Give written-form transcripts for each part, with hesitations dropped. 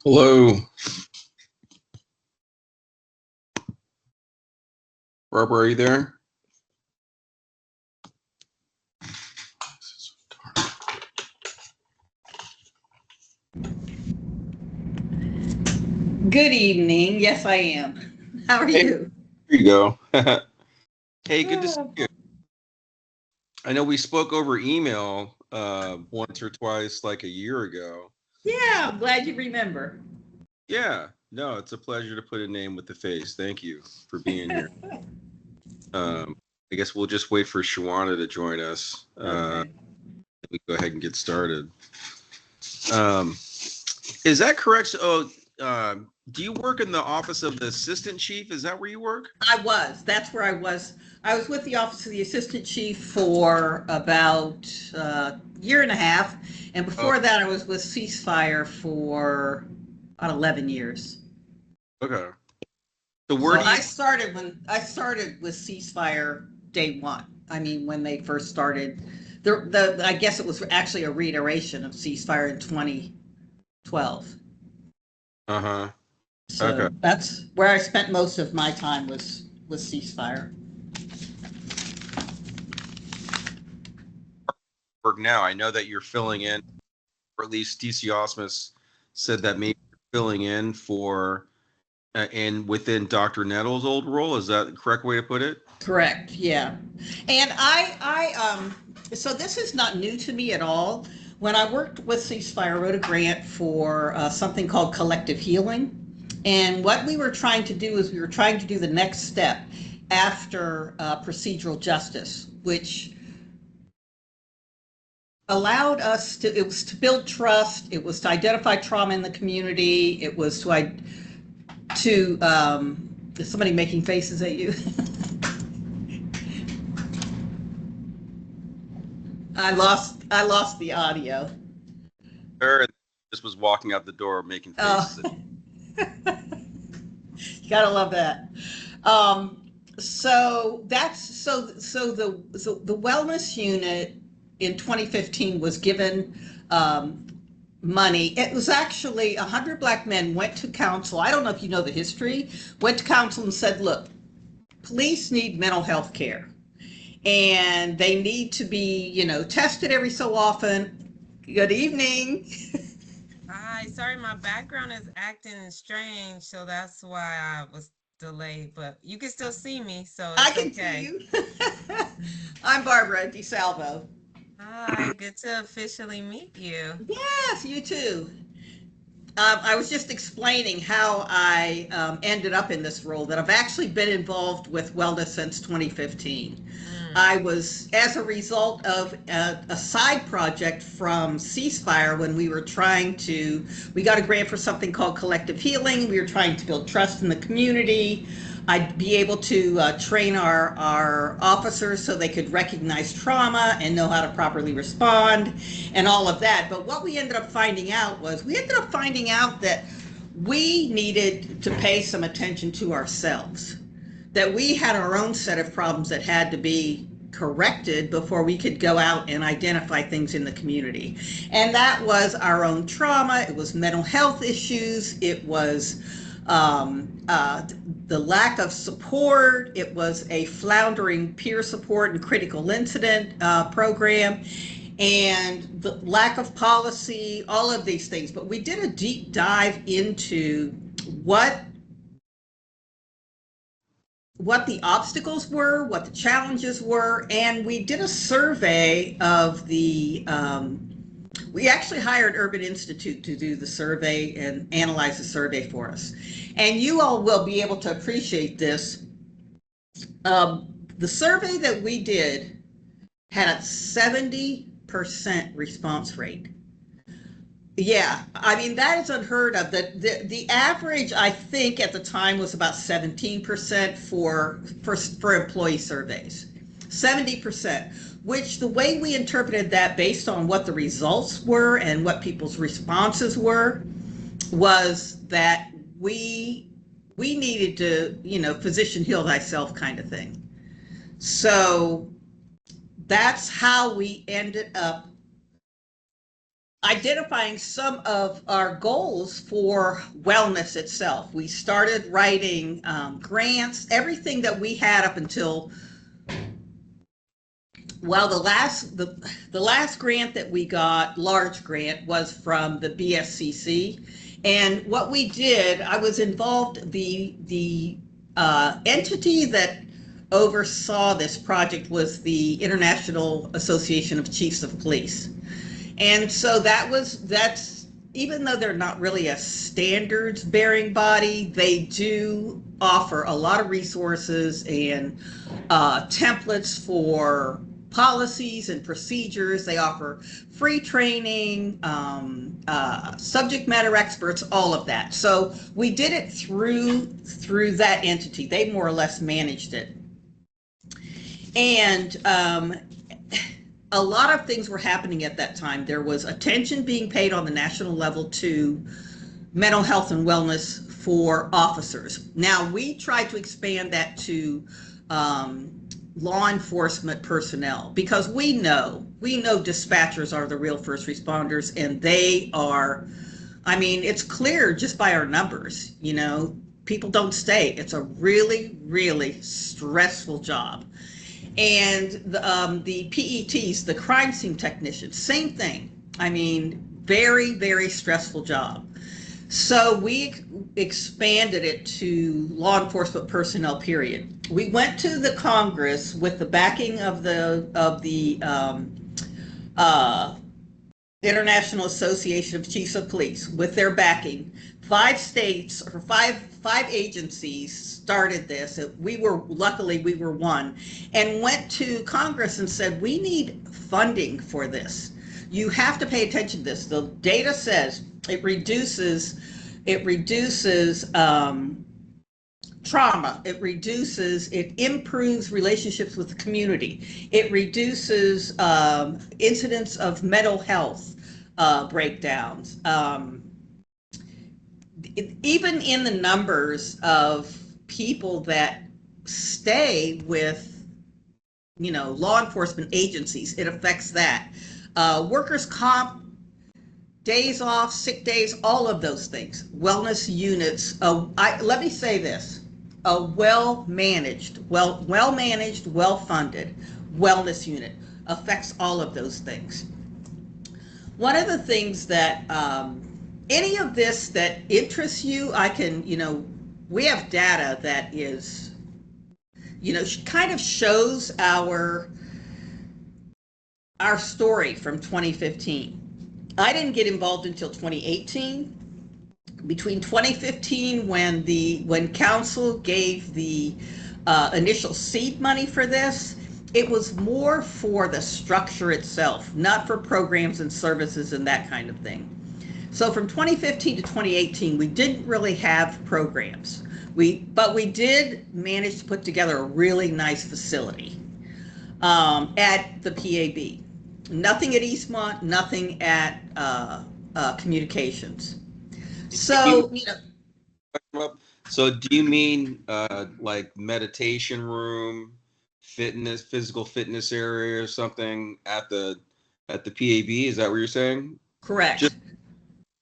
Hello. Barbara, are you there? Good evening. Yes, I am. How are you? There you go. Hey, good to see you. I know we spoke over email once or twice like a year ago. Yeah, I'm glad you remember. Yeah, no, it's a pleasure to put a name with the face. Thank you for being here. I guess we'll just wait for Shawana to join us. Okay. We go ahead and get started. Is that correct? So, do you work in the office of the assistant chief? Is that where you work? I was. That's where I was. I was with the Office of the Assistant Chief for about a year and a half. And before that, I was with Ceasefire for about 11 years. Okay. So where do you... I started with Ceasefire day one. I mean, when they first started, I guess it was actually a reiteration of Ceasefire in 2012. Uh-huh. So Okay. that's where I spent most of my time was Ceasefire. Work now. I know that you're filling in, or at least DC Osmus said that maybe you're filling in for and within Dr. Nettles' old role. Is that the correct way to put it? Correct. Yeah. And so this is not new to me at all. When I worked with Ceasefire, I wrote a grant for something called collective healing. And what we were trying to do is we were trying to do the next step after procedural justice, which allowed us to, it was to build trust, it was to identify trauma in the community, it was to is somebody making faces at you? I lost the audio. Her just was walking out the door making faces. Oh. You gotta love that. So the wellness unit in 2015 was given money. It was actually 100 Black men went to council. I don't know if you know the history. Went to council and said, "Look, police need mental health care, and they need to be, tested every so often." Good evening. Hi, sorry, my background is acting strange, so that's why I was delayed, but you can still see me, so I it's can okay. see you. I'm Barbara DeSalvo. Hi, good to officially meet you. Yes, you too. I was just explaining how I ended up in this role, that I've actually been involved with wellness since 2015. I was, as a result of a side project from Ceasefire, when we got a grant for something called collective healing. We were trying to build trust in the community. I'd be able to train our officers so they could recognize trauma and know how to properly respond and all of that. But what we ended up finding out that we needed to pay some attention to ourselves, that we had our own set of problems that had to be corrected before we could go out and identify things in the community. And that was our own trauma. It was mental health issues. It was the lack of support. It was a floundering peer support and critical incident program, and the lack of policy, all of these things. But we did a deep dive into what the obstacles were, what the challenges were, and we did a survey of we actually hired Urban Institute to do the survey and analyze the survey for us. And you all will be able to appreciate this. The survey that we did had a 70% response rate. Yeah, I mean, that is unheard of. The average, I think, at the time was about 17% for employee surveys. 70%, which the way we interpreted that based on what the results were and what people's responses were, was that we needed to, physician heal thyself kind of thing. So that's how we ended up identifying some of our goals for wellness itself. We started writing grants, everything that we had up until, well, the last grant that we got, large grant, was from the BSCC. And what we did, I was involved, the entity that oversaw this project was the International Association of Chiefs of Police. And so that's, even though they're not really a standards bearing body, they do offer a lot of resources and templates for policies and procedures. They offer free training, subject matter experts, all of that. So we did it through that entity. They more or less managed it. And a lot of things were happening at that time. There was attention being paid on the national level to mental health and wellness for officers. Now, we tried to expand that to law enforcement personnel, because we know dispatchers are the real first responders, and they are, I mean, it's clear just by our numbers, you know, people don't stay. It's a really, really stressful job. And the PETs, the crime scene technicians, same thing. I mean, very, very stressful job. So we expanded it to law enforcement personnel, period. We went to the Congress with the backing of the International Association of Chiefs of Police, with their backing. 5 states, or five agencies started this. Luckily we were one, and went to Congress and said, we need funding for this. You have to pay attention to this. The data says it reduces trauma. It improves relationships with the community. It reduces incidents of mental health breakdowns. Even in the numbers of people that stay with, you know, law enforcement agencies, it affects that. Workers' comp, days off, sick days, all of those things. Wellness units. Let me say this: a well-managed, well-funded wellness unit affects all of those things. One of the things that any of this that interests you, I can, you know, we have data that is, you know, kind of shows our story from 2015. I didn't get involved until 2018. Between 2015, when council gave the initial seed money for this, it was more for the structure itself, not for programs and services and that kind of thing. So from 2015 to 2018, we didn't really have programs. But we did manage to put together a really nice facility at the PAB. Nothing at Eastmont, nothing at communications. So, you know. So do you mean like meditation room, physical fitness area or something at the PAB? Is that what you're saying? Correct. Just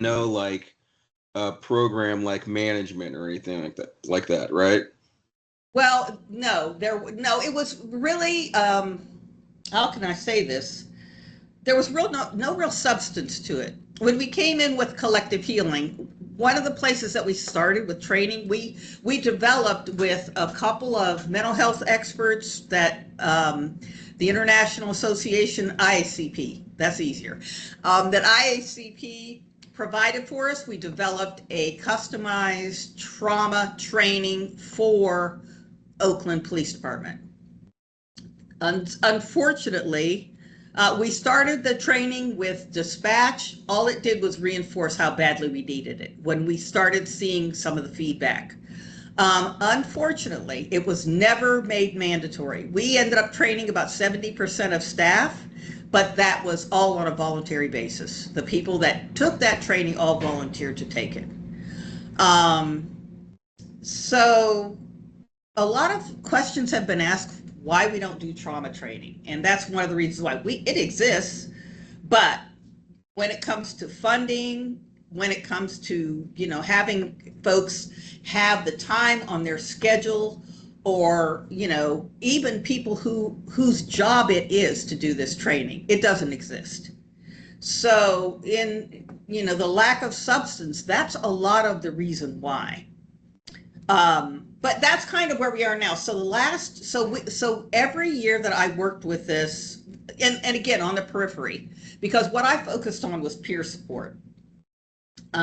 no like program like management or anything like that, right? Well, no, it was really, how can I say this? There was no real substance to it. When we came in with collective healing, one of the places that we started with training, we developed with a couple of mental health experts that the International Association, IACP, that's easier, that IACP provided for us. We developed a customized trauma training for Oakland Police Department. Unfortunately, we started the training with dispatch. All it did was reinforce how badly we needed it when we started seeing some of the feedback. Unfortunately, it was never made mandatory. We ended up training about 70% of staff, but that was all on a voluntary basis. The people that took that training all volunteered to take it. So a lot of questions have been asked why we don't do trauma training. And that's one of the reasons why it exists, but when it comes to funding, when it comes to, having folks have the time on their schedule, or, even people whose job it is to do this training, it doesn't exist. So the lack of substance, that's a lot of the reason why. But that's kind of where we are now. So every year that I worked with this, and again, on the periphery, because what I focused on was peer support,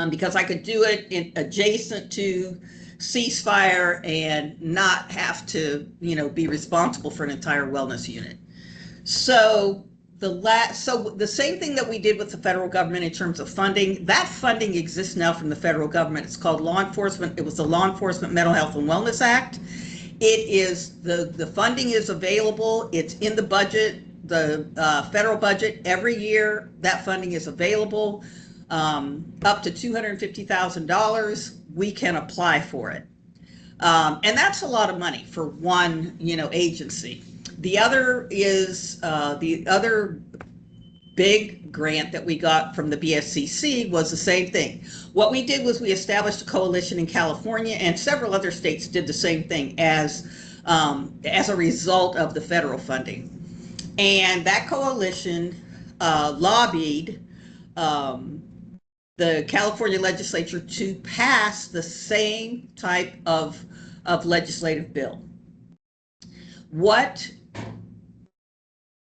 because I could do it adjacent to ceasefire and not have to, be responsible for an entire wellness unit. So the same thing that we did with the federal government in terms of funding, that funding exists now from the federal government. It's called law enforcement. It was the Law Enforcement Mental Health and Wellness Act. It is the funding is available. It's in the budget, the federal budget. Every year that funding is available, up to $250,000. We can apply for it, and that's a lot of money for one, agency. The other is the other big grant that we got from the BSCC was the same thing. What we did was we established a coalition in California, and several other states did the same thing as a result of the federal funding. And that coalition lobbied the California legislature to pass the same type of legislative bill. What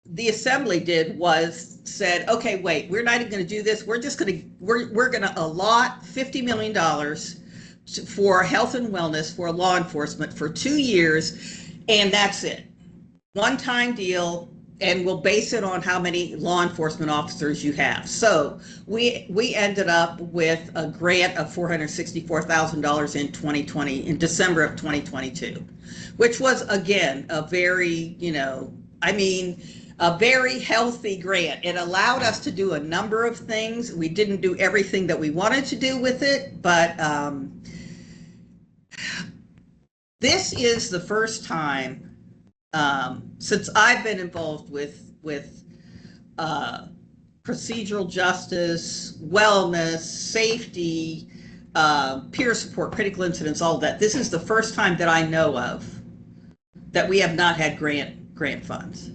the assembly did was said, okay, wait, we're not even going to do this. We're going to allot $50 million for health and wellness for law enforcement for 2 years, and that's it. One-time deal, and we'll base it on how many law enforcement officers you have. So we ended up with a grant of $464,000 in 2020, in December of 2022, which was, again, a very, a very healthy grant. It allowed us to do a number of things. We didn't do everything that we wanted to do with it, but this is the first time since I've been involved with procedural justice, wellness, safety, peer support, critical incidents, all of that. This is the first time that I know of that we have not had grant funds.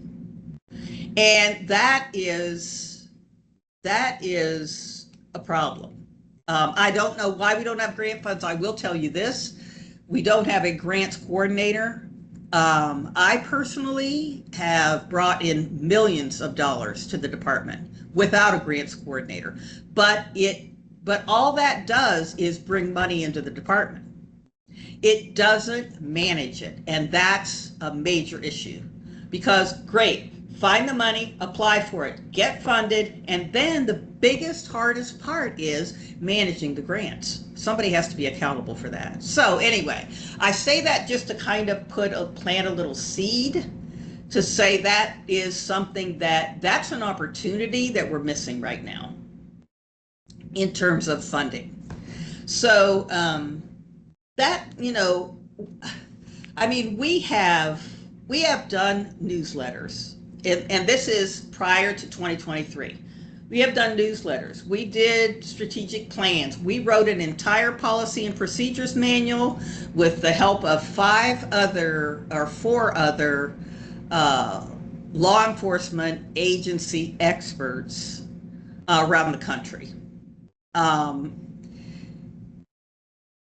And that is a problem. I don't know why we don't have grant funds. I will tell you this: we don't have a grants coordinator. I personally have brought in millions of dollars to the department without a grants coordinator, but all that does is bring money into the department. It doesn't manage it, and that's a major issue. Because great, find the money, apply for it, get funded, and then the biggest, hardest part is managing the grants. Somebody has to be accountable for that. So anyway, I say that just to kind of plant a little seed to say that is something that's an opportunity that we're missing right now in terms of funding. So we have done newsletters, and this is prior to 2023. We have done newsletters. We did strategic plans. We wrote an entire policy and procedures manual with the help of 4 other law enforcement agency experts around the country.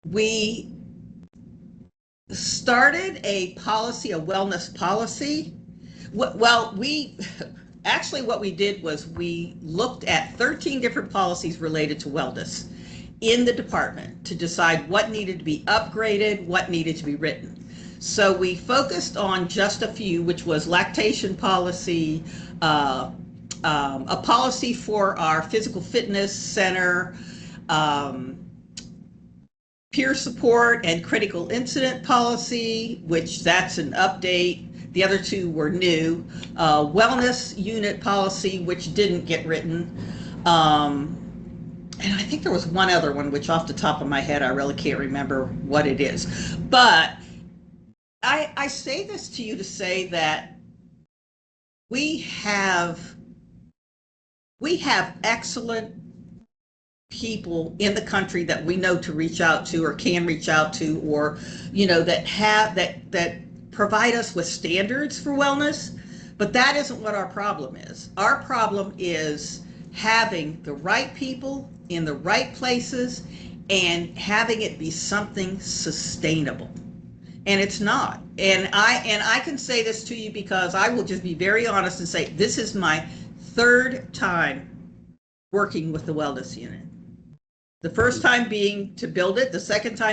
We started a wellness policy. Actually, what we did was we looked at 13 different policies related to wellness in the department to decide what needed to be upgraded, what needed to be written. So we focused on just a few, which was lactation policy, a policy for our physical fitness center, peer support and critical incident policy, which that's an update. The other 2 were new. Wellness unit policy, which didn't get written. And I think there was one other one, which off the top of my head, I really can't remember what it is. But I say this to you to say that we have excellent people in the country that we know to reach out to or can reach out to, or that provide us with standards for wellness, but that isn't what our problem is. Our problem is having the right people in the right places and having it be something sustainable, and it's not. And I can say this to you because I will just be very honest and say this is my third time working with the wellness unit. The first time being to build it, the second time